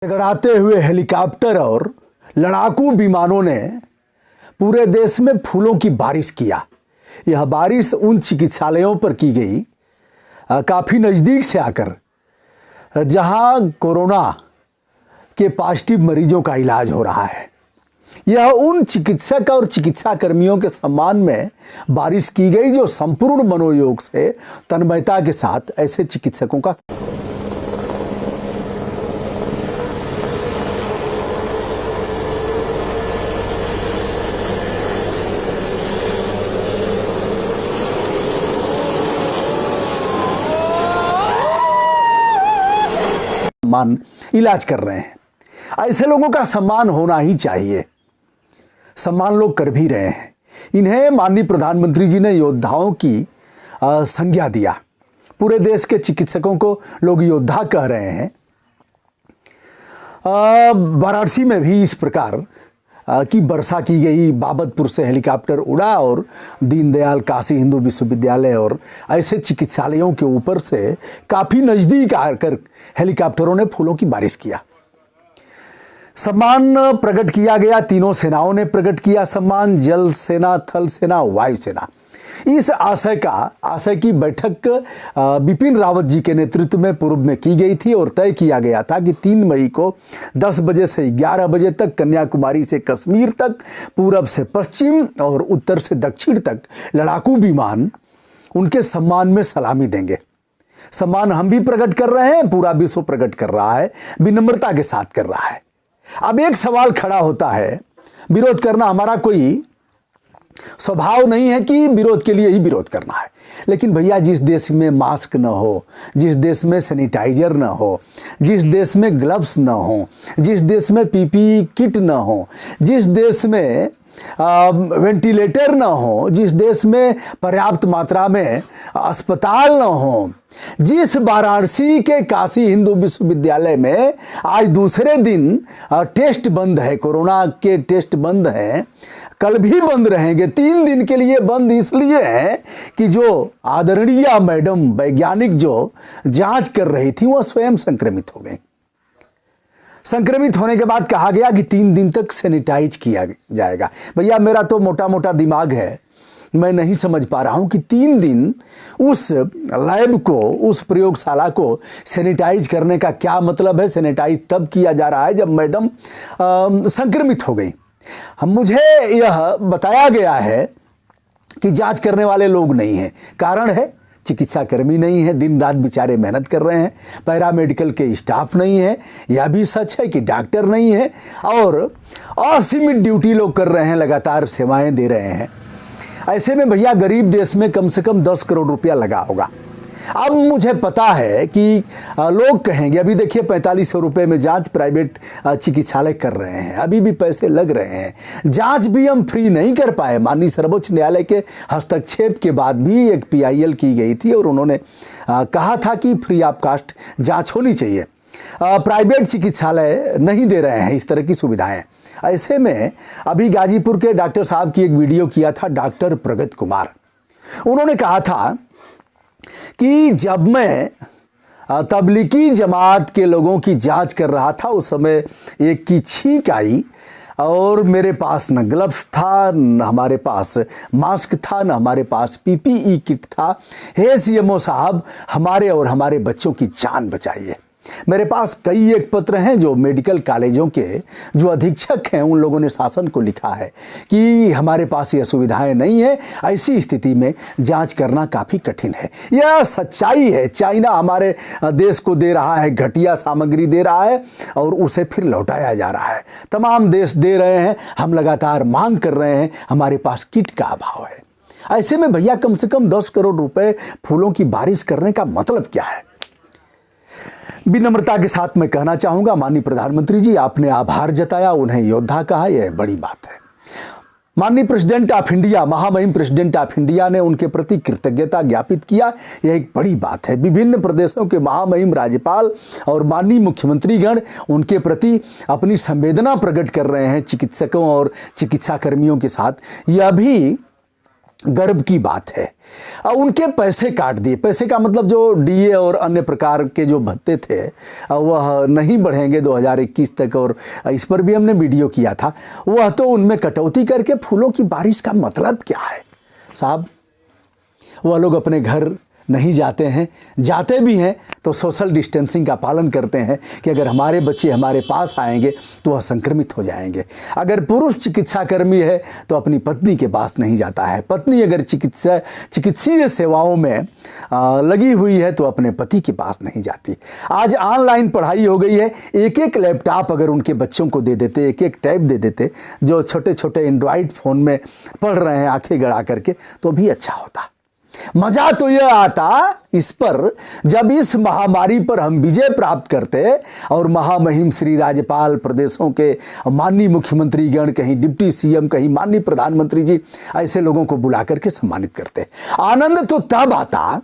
टकराते हुए हेलीकॉप्टर और लड़ाकू विमानों ने पूरे देश में फूलों की बारिश किया। यह बारिश उन चिकित्सालयों पर की गई काफ़ी नज़दीक से आकर, जहां कोरोना के पॉजिटिव मरीजों का इलाज हो रहा है। यह उन चिकित्सक और चिकित्सा कर्मियों के सम्मान में बारिश की गई जो संपूर्ण मनोयोग से तन्मयता के साथ ऐसे चिकित्सकों का सम्मान इलाज कर रहे हैं। ऐसे लोगों का सम्मान होना ही चाहिए। सम्मान लोग कर भी रहे हैं। इन्हें माननीय प्रधानमंत्री जी ने योद्धाओं की संज्ञा दिया। पूरे देश के चिकित्सकों को लोग योद्धा कह रहे हैं। वाराणसी में भी इस प्रकार की वर्षा की गई। बाबतपुर से हेलीकॉप्टर उड़ा और दीनदयाल काशी हिंदू विश्वविद्यालय और ऐसे चिकित्सालयों के ऊपर से काफ़ी नज़दीक आकर हेलीकॉप्टरों ने फूलों की बारिश किया। सम्मान प्रकट किया गया। तीनों सेनाओं ने प्रकट किया सम्मान, जल सेना, थल सेना, वायु सेना। इस आशय की बैठक बिपिन रावत जी के नेतृत्व में पूर्व में की गई थी और तय किया गया था कि 3 मई को 10 बजे से 11 बजे तक कन्याकुमारी से कश्मीर तक, पूरब से पश्चिम और उत्तर से दक्षिण तक लड़ाकू विमान उनके सम्मान में सलामी देंगे। सम्मान हम भी प्रकट कर रहे हैं, पूरा विश्व प्रकट कर रहा है, विनम्रता के साथ कर रहा है। अब एक सवाल खड़ा होता है, विरोध करना हमारा कोई स्वभाव नहीं है कि विरोध के लिए ही विरोध करना है, लेकिन भैया जिस देश में मास्क न हो, जिस देश में सैनिटाइजर न हो, जिस देश में ग्लव्स न हो, जिस देश में पीपीई किट न हो, जिस देश में वेंटिलेटर न हो, जिस देश में पर्याप्त मात्रा में अस्पताल न हो, जिस वाराणसी के काशी हिंदू विश्वविद्यालय में आज दूसरे दिन टेस्ट बंद है, कोरोना के टेस्ट बंद हैं, कल भी बंद रहेंगे, 3 दिन के लिए बंद इसलिए है कि जो आदरणीय मैडम वैज्ञानिक जो जांच कर रही थी वह स्वयं संक्रमित हो गई। संक्रमित होने के बाद कहा गया कि 3 दिन तक सैनिटाइज किया जाएगा। भैया मेरा तो मोटा मोटा दिमाग है, मैं नहीं समझ पा रहा हूं कि 3 दिन उस लैब को, उस प्रयोगशाला को सैनिटाइज करने का क्या मतलब है। सैनिटाइज तब किया जा रहा है जब मैडम संक्रमित हो गई। मुझे यह बताया गया है कि जांच करने वाले लोग नहीं हैं। कारण है चिकित्सा कर्मी नहीं है, दिन रात बेचारे मेहनत कर रहे हैं, पैरामेडिकल के स्टाफ नहीं है। यह भी सच है कि डॉक्टर नहीं है और असीमित ड्यूटी लोग कर रहे हैं, लगातार सेवाएं दे रहे हैं। ऐसे में भैया गरीब देश में कम से कम 10 करोड़ रुपया लगा होगा। अब मुझे पता है कि लोग कहेंगे अभी देखिए 4500 रुपये में जांच प्राइवेट चिकित्सालय कर रहे हैं, अभी भी पैसे लग रहे हैं। जांच भी हम फ्री नहीं कर पाए। माननीय सर्वोच्च न्यायालय के हस्तक्षेप के बाद भी एक PIL की गई थी और उन्होंने कहा था कि फ्री ऑफ कास्ट जांच होनी चाहिए। प्राइवेट चिकित्सालय नहीं दे रहे हैं इस तरह की सुविधाएं। ऐसे में अभी गाजीपुर के डॉक्टर साहब की एक वीडियो किया था डॉक्टर प्रगत कुमार। उन्होंने कहा था कि जब मैं तबलीगी जमात के लोगों की जांच कर रहा था उस समय एक की छींक आई और मेरे पास न ग्लव्स था, न हमारे पास मास्क था, न हमारे पास PPE किट था। हे CMO साहब, हमारे और हमारे बच्चों की जान बचाइए। मेरे पास कई एक पत्र हैं जो मेडिकल कॉलेजों के जो अधीक्षक हैं उन लोगों ने शासन को लिखा है कि हमारे पास ये सुविधाएं नहीं है, ऐसी स्थिति में जांच करना काफ़ी कठिन है। यह सच्चाई है। चाइना हमारे देश को दे रहा है, घटिया सामग्री दे रहा है और उसे फिर लौटाया जा रहा है। तमाम देश दे रहे हैं, हम लगातार मांग कर रहे हैं, हमारे पास किट का अभाव है। ऐसे में भैया कम से कम 10 करोड़ रुपए फूलों की बारिश करने का मतलब क्या है। विनम्रता के साथ मैं कहना चाहूंगा माननीय प्रधानमंत्री जी, आपने आभार जताया, उन्हें योद्धा कहा, यह बड़ी बात है। माननीय प्रेसिडेंट ऑफ इंडिया, महामहिम प्रेसिडेंट ऑफ इंडिया ने उनके प्रति कृतज्ञता ज्ञापित किया, यह एक बड़ी बात है। विभिन्न प्रदेशों के महामहिम राज्यपाल और माननीय मुख्यमंत्रीगण उनके प्रति अपनी संवेदना प्रकट कर रहे हैं चिकित्सकों और चिकित्सा कर्मियों के साथ। यह भी गर्व की बात है। उनके पैसे काट दिए। पैसे का मतलब जो डीए और अन्य प्रकार के जो भत्ते थे वह नहीं बढ़ेंगे 2021 तक, और इस पर भी हमने वीडियो किया था। वह तो उनमें कटौती करके फूलों की बारिश का मतलब क्या है साहब? वह लोग अपने घर नहीं जाते हैं, जाते भी हैं तो सोशल डिस्टेंसिंग का पालन करते हैं कि अगर हमारे बच्चे हमारे पास आएंगे तो वह संक्रमित हो जाएंगे। अगर पुरुष चिकित्साकर्मी है तो अपनी पत्नी के पास नहीं जाता है। पत्नी अगर चिकित्सीय सेवाओं में लगी हुई है तो अपने पति के पास नहीं जाती। आज ऑनलाइन पढ़ाई हो गई है। एक एक लैपटॉप अगर उनके बच्चों को दे देते, एक एक टैब दे देते, जो छोटे छोटे एंड्रॉयड फ़ोन में पढ़ रहे हैं आंखें गड़ा करके, तो भी अच्छा होता। मजा तो यह आता इस पर जब इस महामारी पर हम विजय प्राप्त करते और महामहिम श्री राज्यपाल, प्रदेशों के माननीय मुख्यमंत्री गण, कहीं डिप्टी सीएम, कहीं माननीय प्रधानमंत्री जी, ऐसे लोगों को बुला करके सम्मानित करते। आनंद तो तब आता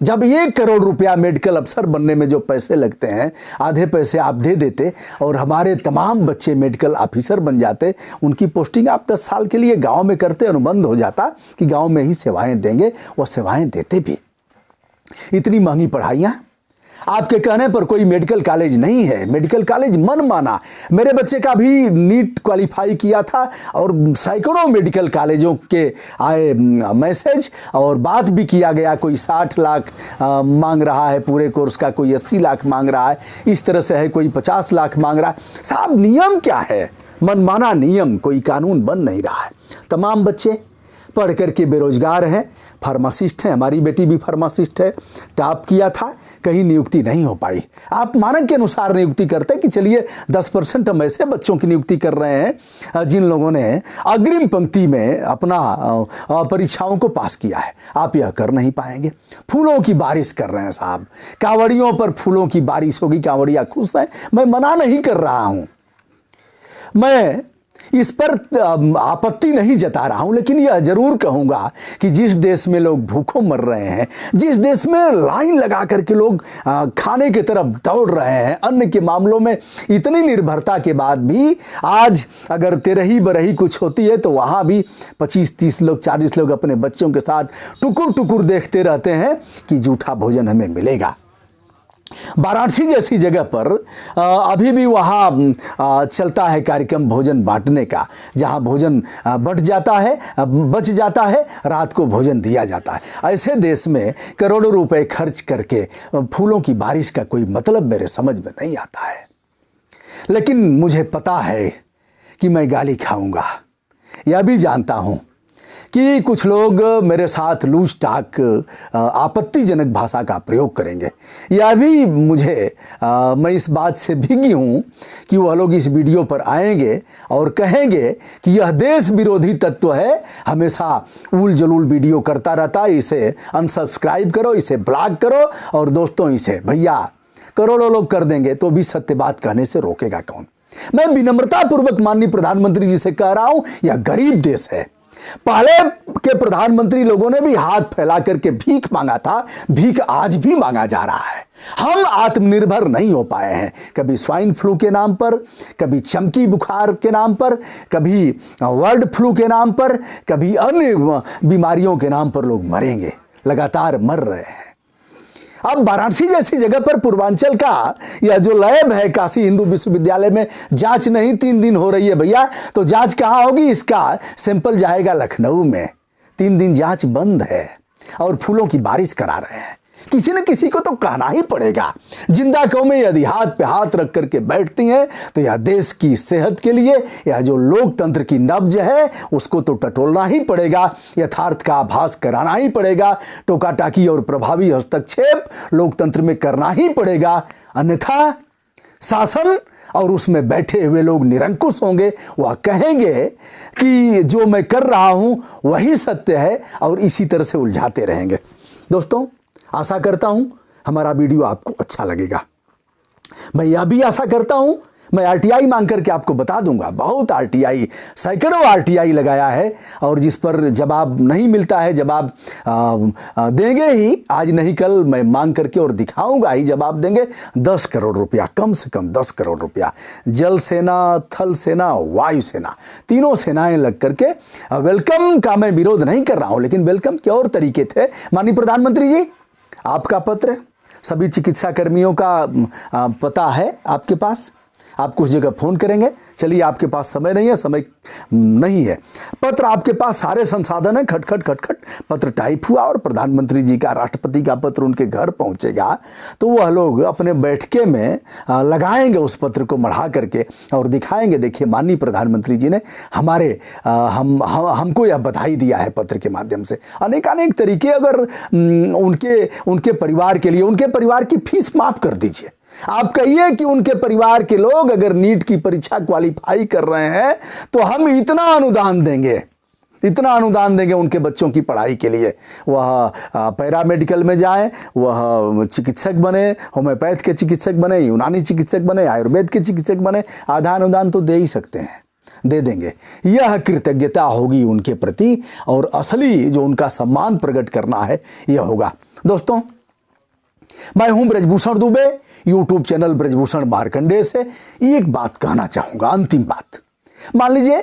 जब 1 करोड़ रुपया मेडिकल अफसर बनने में जो पैसे लगते हैं, आधे पैसे आप दे देते और हमारे तमाम बच्चे मेडिकल ऑफिसर बन जाते। उनकी पोस्टिंग आप 10 साल के लिए गांव में करते, अनुबंध हो जाता कि गांव में ही सेवाएं देंगे। वो सेवाएं देते भी। इतनी महंगी पढ़ाइयाँ, आपके कहने पर कोई मेडिकल कॉलेज नहीं है। मेडिकल कॉलेज मन माना। मेरे बच्चे का भी नीट क्वालिफाई किया था और सैकड़ों मेडिकल कॉलेजों के आए मैसेज और बात भी किया गया। कोई 60 लाख मांग रहा है पूरे कोर्स का, कोई 80 लाख मांग रहा है, इस तरह से है, कोई 50 लाख मांग रहा है। साहब नियम क्या है? मनमाना नियम, कोई कानून बन नहीं रहा है। तमाम बच्चे पढ़ करके बेरोजगार हैं। फार्मासिस्ट हैं, हमारी बेटी भी फार्मासिस्ट है, टॉप किया था, कहीं नियुक्ति नहीं हो पाई। आप मानक के अनुसार नियुक्ति करते कि चलिए 10% हम ऐसे बच्चों की नियुक्ति कर रहे हैं जिन लोगों ने अग्रिम पंक्ति में अपना परीक्षाओं को पास किया है। आप यह कर नहीं पाएंगे। फूलों की बारिश कर रहे हैं साहब। कांवड़ियों पर फूलों की बारिश होगी, कांवड़िया खुश हैं। मैं मना नहीं कर रहा हूं, मैं इस पर आपत्ति नहीं जता रहा हूं, लेकिन यह जरूर कहूंगा कि जिस देश में लोग भूखों मर रहे हैं, जिस देश में लाइन लगा करके लोग खाने की तरफ दौड़ रहे हैं, अन्न के मामलों में इतनी निर्भरता के बाद भी आज अगर तेरही बरही कुछ होती है तो वहां भी 25-30 लोग, 40 लोग अपने बच्चों के साथ टुकुर टुकुर देखते रहते हैं कि जूठा भोजन हमें मिलेगा। वाराणसी जैसी जगह पर अभी भी वहाँ चलता है कार्यक्रम भोजन बांटने का, जहाँ भोजन बच जाता है, रात को भोजन दिया जाता है। ऐसे देश में करोड़ों रुपए खर्च करके फूलों की बारिश का कोई मतलब मेरे समझ में नहीं आता है। लेकिन मुझे पता है कि मैं गाली खाऊंगा। यह भी जानता हूँ कि कुछ लोग मेरे साथ लूज टाक, आपत्तिजनक भाषा का प्रयोग करेंगे। यह भी मैं इस बात से भीगी हूँ कि वह लोग इस वीडियो पर आएंगे और कहेंगे कि यह देश विरोधी तत्व है, हमेशा उल जलूल वीडियो करता रहता है, इसे अनसब्सक्राइब करो, इसे ब्लॉक करो। और दोस्तों, इसे भैया करोड़ों लोग कर देंगे तो भी सत्य बात कहने से रोकेगा कौन? मैं विनम्रता पूर्वक माननीय प्रधानमंत्री जी से कह रहा हूं, यह गरीब देश है। पहले के प्रधानमंत्री लोगों ने भी हाथ फैला करके भीख मांगा था, भीख आज भी मांगा जा रहा है। हम आत्मनिर्भर नहीं हो पाए हैं। कभी स्वाइन फ्लू के नाम पर, कभी चमकी बुखार के नाम पर, कभी बर्ड फ्लू के नाम पर, कभी अन्य बीमारियों के नाम पर लोग मरेंगे, लगातार मर रहे हैं। अब वाराणसी जैसी जगह पर पूर्वांचल का यह जो लैब है काशी हिंदू विश्वविद्यालय में, जांच नहीं 3 दिन हो रही है भैया, तो जांच कहाँ होगी? इसका सैंपल जाएगा लखनऊ में। 3 दिन जांच बंद है और फूलों की बारिश करा रहे हैं। किसी न किसी को तो कहना ही पड़ेगा। जिंदा कौमें यदि हाथ पे हाथ रख करके बैठती हैं तो यह देश की सेहत के लिए, यह जो लोकतंत्र की नब्ज है उसको तो टटोलना ही पड़ेगा, यथार्थ का आभास कराना ही पड़ेगा, टोका टाकी और प्रभावी हस्तक्षेप लोकतंत्र में करना ही पड़ेगा। अन्यथा शासन और उसमें बैठे हुए लोग निरंकुश होंगे। वह कहेंगे कि जो मैं कर रहा हूं वही सत्य है और इसी तरह से उलझाते रहेंगे। दोस्तों, आशा करता हूं हमारा वीडियो आपको अच्छा लगेगा। मैं यह भी आशा करता हूं मैं आरटीआई मांग करके आपको बता दूंगा, बहुत आरटीआई, सैकड़ों आरटीआई लगाया है, और जिस पर जवाब नहीं मिलता है। जवाब देंगे ही, आज नहीं कल मैं मांग करके और दिखाऊंगा ही, जवाब देंगे। 10 करोड़ रुपया, कम से कम 10 करोड़ रुपया, जल सेना, थल सेना, वायु सेना, तीनों सेनाएं लग करके। वेलकम का मैं विरोध नहीं कर रहा हूं, लेकिन वेलकम के और तरीके थे। माननीय प्रधानमंत्री जी, आपका पत्र सभी चिकित्सा कर्मियों का पता है आपके पास, आप कुछ जगह फोन करेंगे। चलिए, आपके पास समय नहीं है, समय नहीं है, पत्र आपके पास सारे संसाधन है, खटखट खटखट पत्र टाइप हुआ और प्रधानमंत्री जी का, राष्ट्रपति का पत्र उनके घर पहुंचेगा, तो वह लोग अपने बैठके में लगाएंगे उस पत्र को मढ़ा करके और दिखाएंगे, देखिए माननीय प्रधानमंत्री जी ने हमारे हमको यह बधाई दिया है पत्र के माध्यम से। अनेक तरीके, अगर उनके परिवार के लिए, उनके परिवार की फीस माफ कर दीजिए। आप कहिए कि उनके परिवार के लोग अगर नीट की परीक्षा क्वालिफाई कर रहे हैं तो हम इतना अनुदान देंगे उनके बच्चों की पढ़ाई के लिए। वह पैरामेडिकल में जाएं, वह चिकित्सक बने, होम्योपैथ के चिकित्सक बने, यूनानी चिकित्सक बने, आयुर्वेद के चिकित्सक बने, आधा अनुदान तो दे ही सकते हैं, दे देंगे। यह कृतज्ञता होगी उनके प्रति, और असली जो उनका सम्मान प्रकट करना है यह होगा। दोस्तों, मैं हूं ब्रजभूषण दुबे, यूट्यूब चैनल ब्रजभूषण मार्कंडेय से। एक बात कहना चाहूंगा, अंतिम बात। मान लीजिए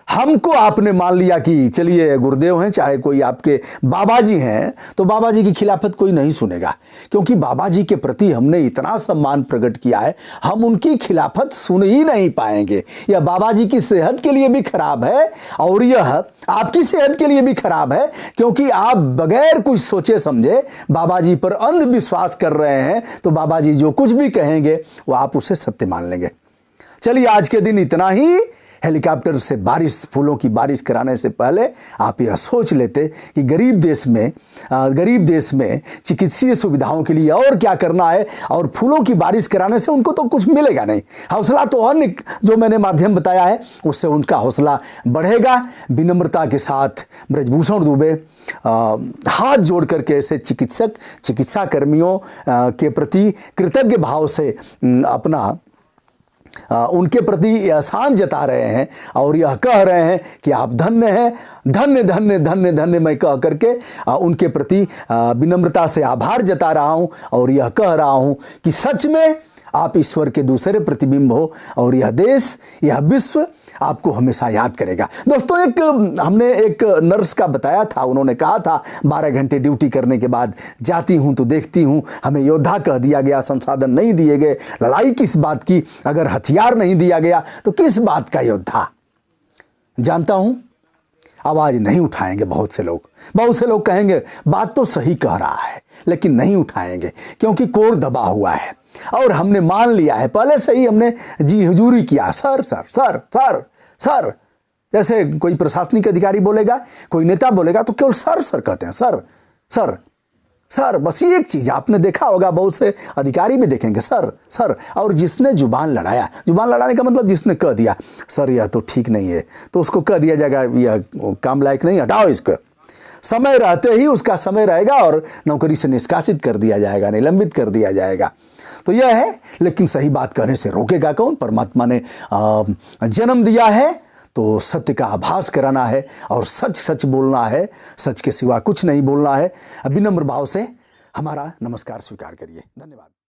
हमको आपने मान लिया कि चलिए गुरुदेव हैं, चाहे कोई आपके बाबा जी हैं, तो बाबा जी की खिलाफत कोई नहीं सुनेगा, क्योंकि बाबा जी के प्रति हमने इतना सम्मान प्रकट किया है, हम उनकी खिलाफत सुन ही नहीं पाएंगे। यह बाबा जी की सेहत के लिए भी खराब है और यह आपकी सेहत के लिए भी खराब है, क्योंकि आप बगैर कुछ सोचे समझे बाबा जी पर अंधविश्वास कर रहे हैं, तो बाबा जी जो कुछ भी कहेंगे वो आप उसे सत्य मान लेंगे। चलिए, आज के दिन इतना ही। हेलीकॉप्टर से बारिश, फूलों की बारिश कराने से पहले आप यह सोच लेते कि गरीब देश में चिकित्सीय सुविधाओं के लिए और क्या करना है, और फूलों की बारिश कराने से उनको तो कुछ मिलेगा नहीं। हौसला तो अन्य जो मैंने माध्यम बताया है उससे उनका हौसला बढ़ेगा। विनम्रता के साथ ब्रजभूषण दुबे हाथ जोड़ करके ऐसे चिकित्सा कर्मियों के प्रति कृतज्ञ भाव से अपना उनके प्रति एहसान जता रहे हैं और यह कह रहे हैं कि आप धन्य हैं, धन्य धन्य धन्य धन्य मैं कह करके उनके प्रति विनम्रता से आभार जता रहा हूं, और यह कह रहा हूं कि सच में आप ईश्वर के दूसरे प्रतिबिंब हो, और यह देश, यह विश्व आपको हमेशा याद करेगा। दोस्तों, हमने एक नर्स का बताया था, उन्होंने कहा था 12 घंटे ड्यूटी करने के बाद जाती हूं तो देखती हूं हमें योद्धा कह दिया गया, संसाधन नहीं दिए गए, लड़ाई किस बात की, अगर हथियार नहीं दिया गया तो किस बात का योद्धा। जानता हूं आवाज नहीं उठाएंगे बहुत से लोग कहेंगे बात तो सही कह रहा है, लेकिन नहीं उठाएंगे क्योंकि कोर दबा हुआ है और हमने मान लिया है, पहले से ही हमने जी हुजूरी किया, sir sir sir sir sir. जैसे कोई प्रशासनिक अधिकारी बोलेगा, कोई नेता बोलेगा तो केवल सर सर कहते हैं, सर सर सर। बस ये एक चीज आपने देखा होगा, बहुत से अधिकारी भी देखेंगे सर सर। और जिसने जुबान लड़ाने का मतलब जिसने कह दिया सर यह तो ठीक नहीं है, तो उसको कह दिया जाएगा यह काम लायक नहीं, हटाओ इसको। समय रहते ही उसका समय रहेगा और नौकरी से निष्कासित कर दिया जाएगा, निलंबित कर दिया जाएगा। तो यह है, लेकिन सही बात कहने से रोकेगा कौन? परमात्मा ने जन्म दिया है तो सत्य का आभास कराना है और सच सच बोलना है, सच के सिवा कुछ नहीं बोलना है। विनम्र भाव से हमारा नमस्कार स्वीकार करिए। धन्यवाद।